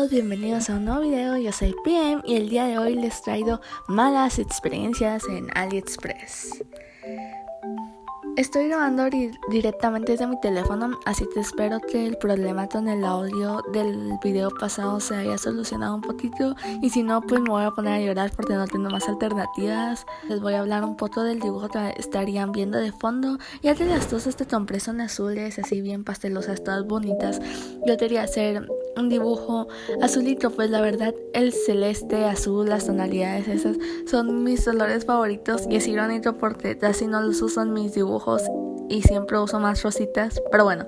todos, bienvenidos a un nuevo video. Yo soy PM y el día de hoy les traigo malas experiencias en AliExpress. Estoy grabando directamente desde mi teléfono, así que espero que el problema con el audio del video pasado se haya solucionado un poquito, y si no, pues me voy a poner a llorar porque no tengo más alternativas. Les voy a hablar un poco del dibujo que estarían viendo de fondo. Ya de las cosas que compré son azules, así bien pastelosas, todas bonitas. Yo quería hacer un dibujo azulito, pues la verdad el celeste, azul, las tonalidades esas son mis colores favoritos, y es irónico porque casi no los uso en mis dibujos y siempre uso más rositas, pero bueno.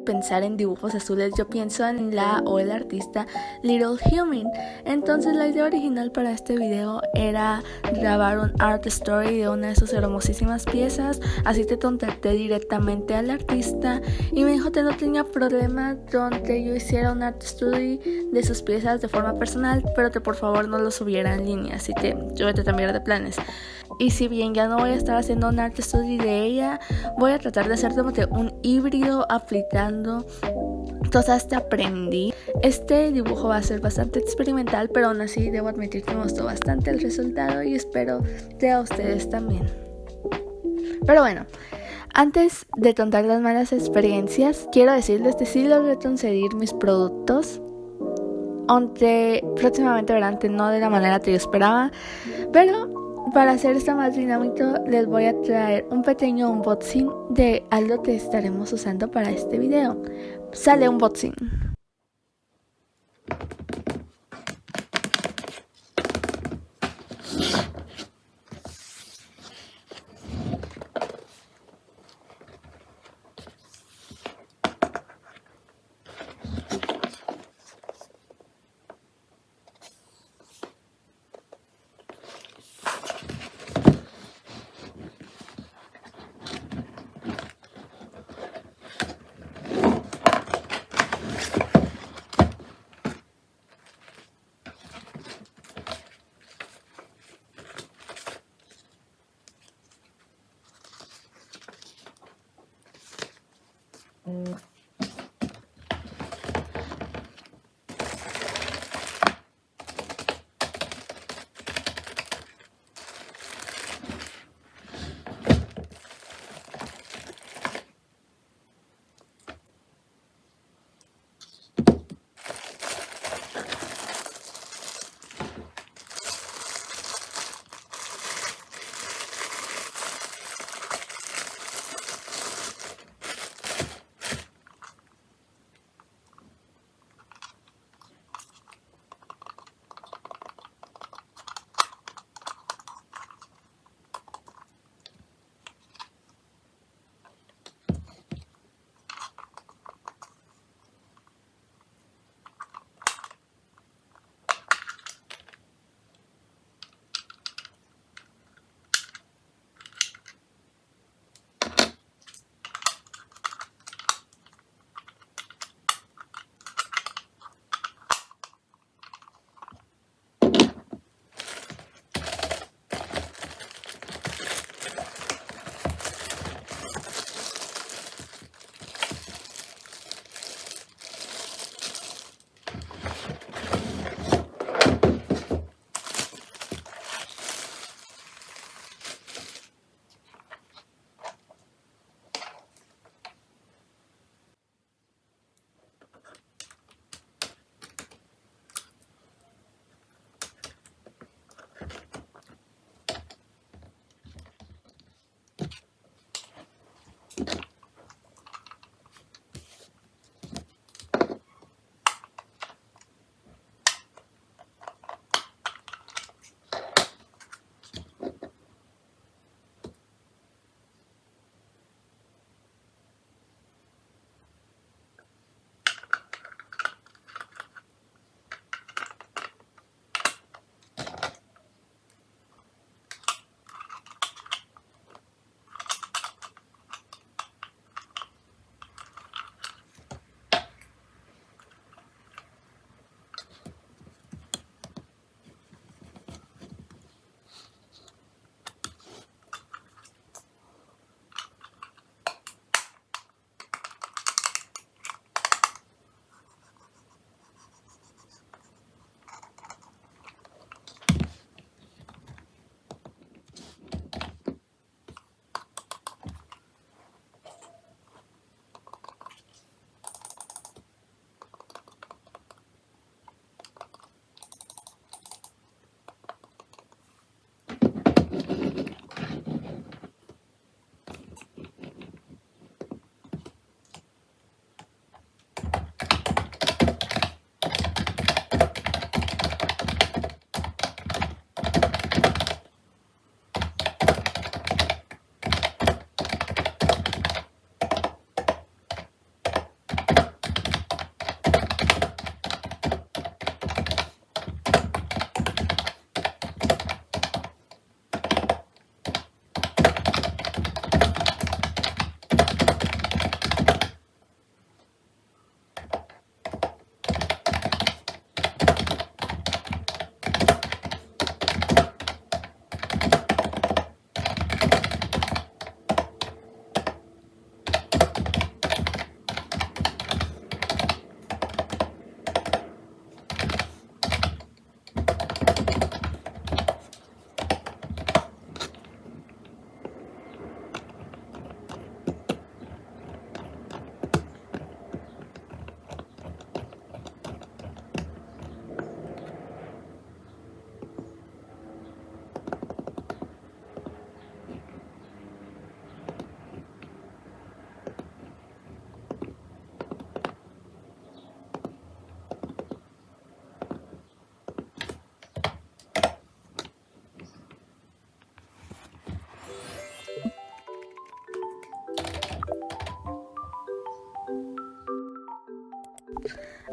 Pensar en dibujos azules, yo pienso en la o el artista Little Human. Entonces la idea original para este video era grabar un art story de una de sus hermosísimas piezas, así que contacté directamente al artista y me dijo que no tenía problema con que yo hiciera un art story de sus piezas de forma personal, pero que por favor no lo subiera en línea, así que yo voy a cambiar de planes. Y si bien ya no voy a estar haciendo un art story de ella, voy a tratar de hacer como que un híbrido aplicando cosas que aprendí. Este dibujo va a ser bastante experimental, pero aún así debo admitir que me gustó bastante el resultado y espero que a ustedes también. Pero bueno, antes de contar las malas experiencias, quiero decirles que sí logré conseguir mis productos, aunque próximamente verán que no de la manera que yo esperaba, pero para hacer esto más dinámico les voy a traer un pequeño unboxing de algo que estaremos usando para este video. Sale unboxing.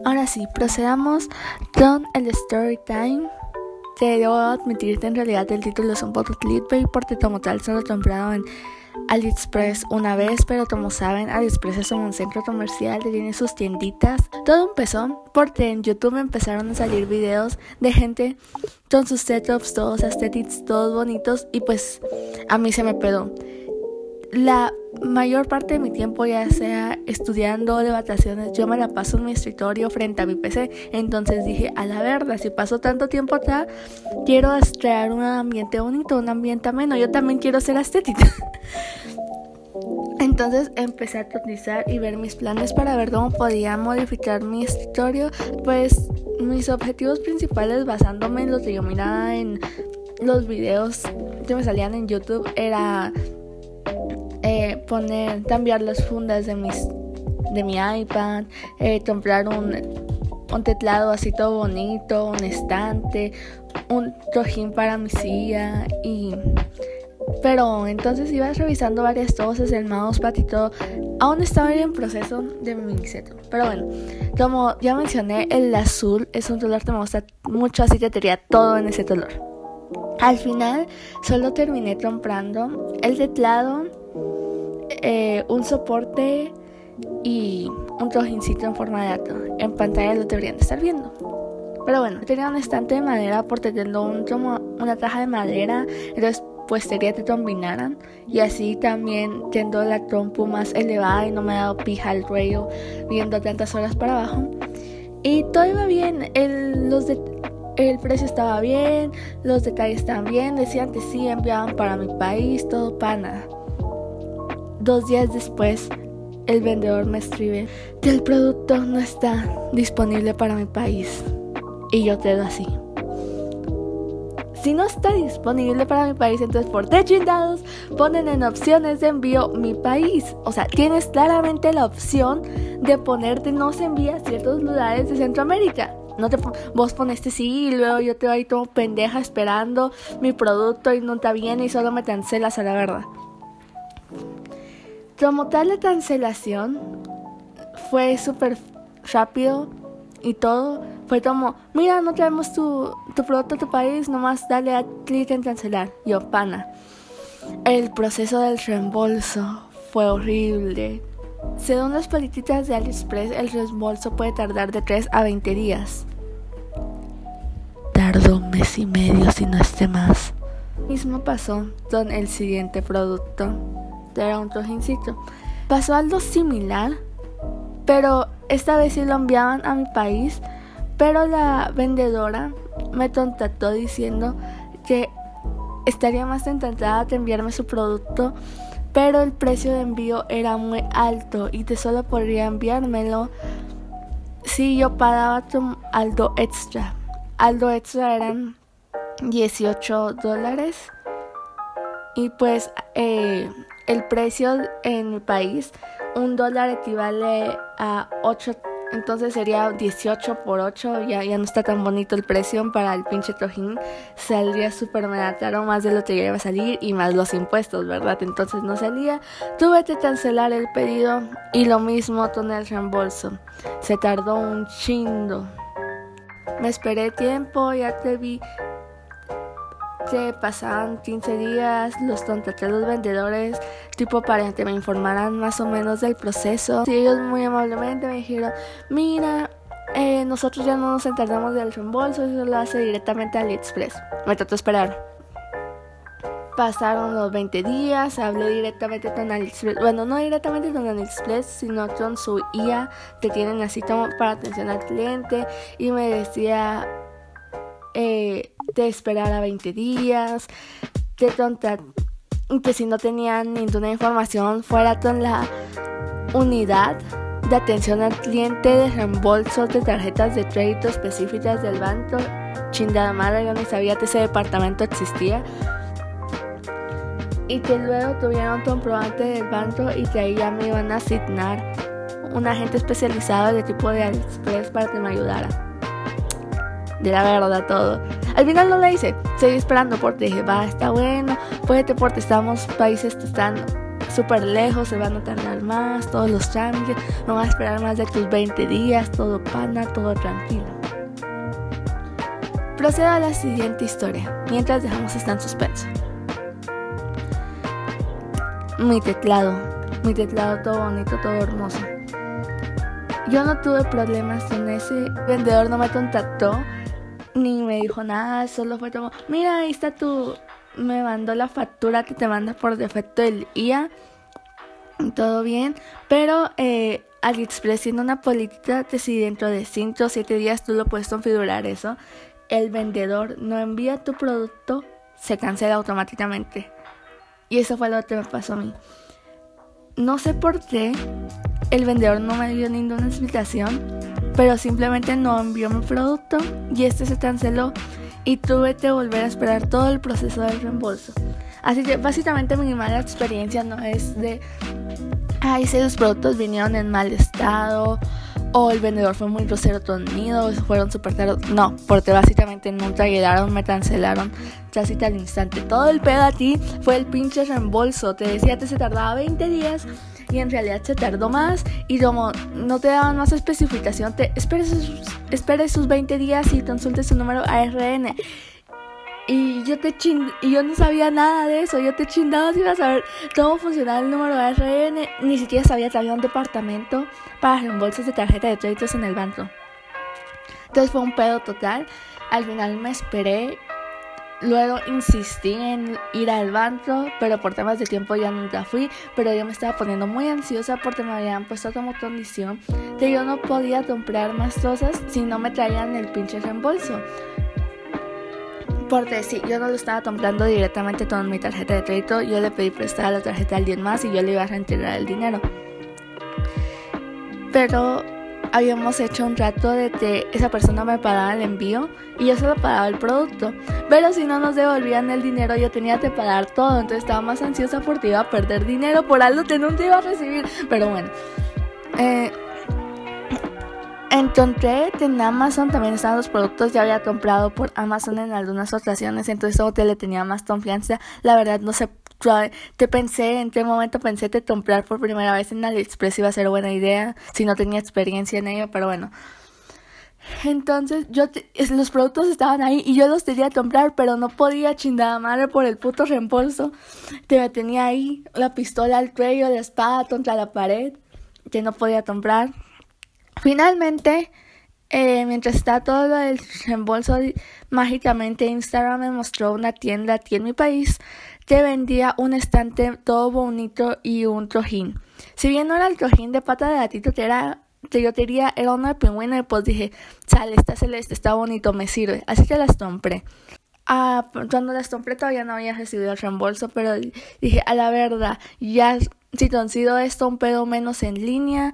Ahora sí, procedamos con el story time. Te debo admitir que en realidad el título es un poco clickbait porque como tal solo comprado en AliExpress una vez, pero como saben, AliExpress es un centro comercial que tiene sus tienditas. Todo empezó porque en YouTube empezaron a salir videos de gente con sus setups, todos aesthetics, todos bonitos, y pues a mí se me pegó. La mayor parte de mi tiempo, ya sea estudiando o de vacaciones, yo me la paso en mi escritorio frente a mi PC. Entonces dije, a la verdad, si paso tanto tiempo acá, quiero crear un ambiente bonito, un ambiente ameno. Yo también quiero ser estética. Entonces empecé a cotizar y ver mis planes para ver cómo podía modificar mi escritorio. Pues mis objetivos principales, basándome en lo que yo miraba en los videos que me salían en YouTube, era cambiar las fundas de mi iPad, comprar un teclado así todo bonito, un estante, un cojín para mi silla. Pero entonces iba revisando varias cosas, el mousepad y todo. Aún estaba en proceso de mi setup. Pero bueno, como ya mencioné, el azul es un color que me gusta mucho, así que tenía todo en ese color. Al final solo terminé comprando el teclado, un soporte y un cojincito en forma de gato. En pantalla lo deberían de estar viendo. Pero bueno, tenía un estante de madera por teniendo una caja de madera. Entonces pues quería que combinaran, y así también tengo la compu más elevada y no me ha dado pija al cuello viendo tantas horas para abajo. Y todo iba bien, el precio estaba bien, los detalles estaban bien, decían que sí enviaban para mi país, todo pana. 2 días después, el vendedor me escribe que el producto no está disponible para mi país. Y yo quedo así. Si no está disponible para mi país, entonces ¿por qué chingados ponen en opciones de envío mi país? O sea, tienes claramente la opción de ponerte no se envía a ciertos lugares de Centroamérica. No vos poneste sí y luego yo te voy ahí como pendeja esperando mi producto y no te viene y solo me cancelas a la verdad. Como tal, la cancelación fue súper rápido y todo. Fue como, mira, no traemos tu producto a tu país, nomás dale a clic en cancelar. Yo, pana. El proceso del reembolso fue horrible. Según las políticas de AliExpress, el reembolso puede tardar de 3 a 20 días. Tardó 1 mes y medio, si no esté más. Mismo pasó con el siguiente producto. Era un cojincito. Pasó algo similar, pero esta vez sí lo enviaban a mi país. Pero la vendedora me contactó diciendo que estaría más encantada de enviarme su producto, pero el precio de envío era muy alto y que solo podría enviármelo si yo pagaba algo extra. Algo extra eran $18. Y pues el precio en mi país, $1 equivale a 8. Entonces sería 18 por 8, ya no está tan bonito el precio para el pinche cojín. Saldría súper mega caro, más de lo que ya iba a salir y más los impuestos, ¿verdad? Entonces no salía. Tuve que cancelar el pedido y lo mismo con el reembolso. Se tardó un chingo. Me esperé tiempo, ya te vi que pasaban 15 días, los contacté a los vendedores tipo para que me informaran más o menos del proceso. Y ellos muy amablemente me dijeron, mira, nosotros ya no nos encargamos del reembolso, eso lo hace directamente AliExpress. Me trató de esperar. Pasaron los 20 días, hablé directamente con AliExpress, bueno, no directamente con AliExpress, sino con su IA que tienen así como para atención al cliente, y me decía de esperar a 20 días, que si no tenían ninguna información fuera con la unidad de atención al cliente de reembolso de tarjetas de crédito específicas del banco. Chingada madre, yo ni sabía que ese departamento existía. Y que luego tuvieron comprobante del banco y que ahí ya me iban a asignar un agente especializado de tipo de AliExpress para que me ayudara. De la verdad todo. Al final no lo hice, seguí esperando porque dije, va, está bueno, puede porque estamos países que están súper lejos, se van a tardar más, todos los trámites, no van a esperar más de tus 20 días, todo pana, todo tranquilo. Procedo a la siguiente historia, mientras dejamos esta en suspenso. Mi teclado todo bonito, todo hermoso. Yo no tuve problemas con ese vendedor, no me contactó ni me dijo nada, solo fue como, mira, ahí está me mandó la factura que te manda por defecto el IA, todo bien, pero AliExpress tiene una política que si dentro de 5 o 7 días tú lo puedes configurar eso, el vendedor no envía tu producto, se cancela automáticamente. Y eso fue lo que me pasó a mí. No sé por qué el vendedor no me dio ninguna explicación, pero simplemente no envió mi producto y este se canceló y tuve que volver a esperar todo el proceso del reembolso. Así que básicamente mi mala experiencia no es de si los productos vinieron en mal estado o el vendedor fue muy grosero conmigo o fueron súper caros. No, porque básicamente nunca llegaron, me cancelaron casi al instante. Todo el pedo a ti fue el pinche reembolso. Te decía que se tardaba 20 días y en realidad se tardó más. Y como no te daban más especificación, espere sus 20 días y consulte su número ARN. Y yo no sabía nada de eso. Yo te chingaba si iba a saber cómo funcionaba el número de ARN. Ni siquiera sabía que había un departamento para reembolsos de tarjeta de créditos en el banco. Entonces fue un pedo total. Al final me esperé. Luego insistí en ir al banco, pero por temas de tiempo ya nunca fui. Pero yo me estaba poniendo muy ansiosa porque me habían puesto como condición que yo no podía comprar más cosas si no me traían el pinche reembolso. Porque sí, yo no lo estaba comprando directamente con mi tarjeta de crédito. Yo le pedí prestada la tarjeta a alguien más y yo le iba a reintegrar el dinero. Pero habíamos hecho un trato de que esa persona me pagaba el envío y yo solo pagaba el producto. Pero si no nos devolvían el dinero, yo tenía que pagar todo. Entonces estaba más ansiosa porque iba a perder dinero por algo que nunca iba a recibir. Pero bueno, encontré que en Amazon también estaban los productos. Ya había comprado por Amazon en algunas ocasiones, entonces como te le tenía más confianza. La verdad no sé en qué momento pensé que comprar por primera vez en AliExpress iba a ser buena idea si no tenía experiencia en ello, pero bueno. Entonces los productos estaban ahí y yo los quería comprar, pero no podía, chingada madre, por el puto reembolso. Te me tenía ahí la pistola al cuello, la espada contra la pared, que no podía comprar. Finalmente, mientras está todo lo del reembolso, mágicamente Instagram me mostró una tienda aquí en mi país que vendía un estante todo bonito y un cojín. Si bien no era el cojín de pata de gatito que yo quería, era uno de pingüino, y pues dije, sale, está celeste, está bonito, me sirve. Así que las compré. Cuando las compré todavía no había recibido el reembolso, pero dije, a la verdad, ya si consigo esto un pedo menos en línea,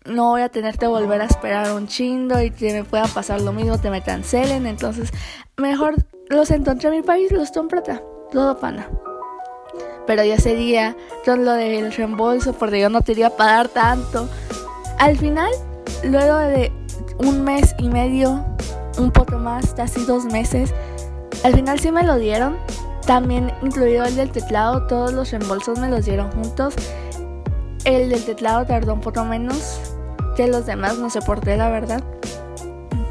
no voy a tener que volver a esperar un chingo y que me pueda pasar lo mismo, te me cancelen. Entonces mejor los encontré en mi país, los compré acá, todo pana. Pero ya ese día con lo del reembolso, porque yo no quería pagar tanto, al final, luego de 1 mes y medio, un poco más, casi 2 meses, al final sí me lo dieron, también incluido el del teclado. Todos los reembolsos me los dieron juntos. El del teclado tardó un poco menos que los demás, no sé por qué, la verdad.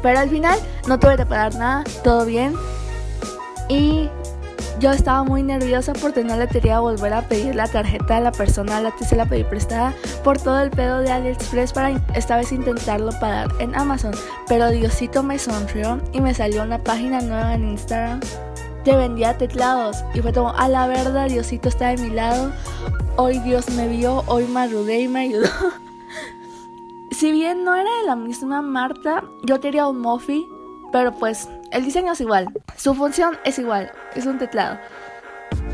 Pero al final no tuve que pagar nada, todo bien. Y yo estaba muy nerviosa porque no le quería volver a pedir la tarjeta a la persona a la que se la pedí prestada por todo el pedo de AliExpress para esta vez intentarlo pagar en Amazon. Pero Diosito me sonrió y me salió una página nueva en Instagram que vendía teclados. Y fue como, a la verdad, Diosito está de mi lado. Hoy Dios me vio, hoy me arrudé y me ayudó. Si bien no era de la misma marca, yo quería un Mophie, pero pues el diseño es igual, su función es igual, es un teclado.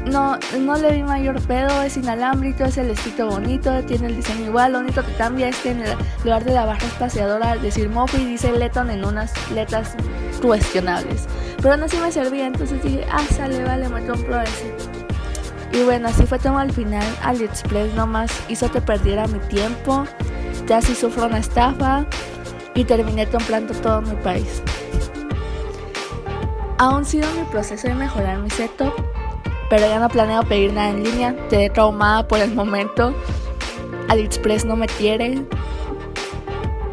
No le vi mayor pedo, es inalámbrico, es celestito bonito, tiene el diseño igual. Lo único que cambia es que en el lugar de la barra espaciadora, al decir Mophie, dice Letton en unas letras cuestionables. Pero aún así me servía, entonces dije, sale, vale, me compro ese. Y bueno, así fue como al final AliExpress nomás hizo que perdiera mi tiempo, casi sufro una estafa y terminé comprando todo en mi país. Aún sigo en mi proceso de mejorar mi setup, pero ya no planeo pedir nada en línea. Quedé traumada por el momento. AliExpress no me quiere.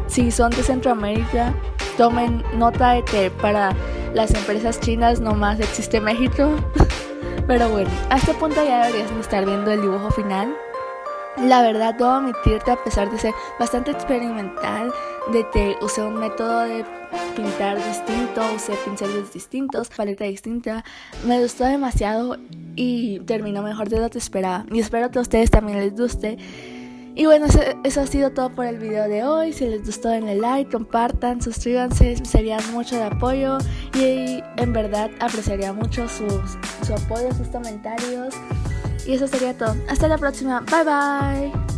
Si son de Centroamérica, tomen nota de que para las empresas chinas nomás existe México. Pero bueno, a este punto ya deberías estar viendo el dibujo final. La verdad, debo admitirte, a pesar de ser bastante experimental, de que usé un método de pintar distinto, usé pinceles distintos, paleta distinta, me gustó demasiado y terminó mejor de lo que esperaba. Y espero que a ustedes también les guste. Y bueno, eso ha sido todo por el video de hoy. Si les gustó, denle like, compartan, suscríbanse, serían mucho de apoyo. Y en verdad apreciaría mucho su apoyo, sus comentarios. Y eso sería todo. Hasta la próxima. Bye bye.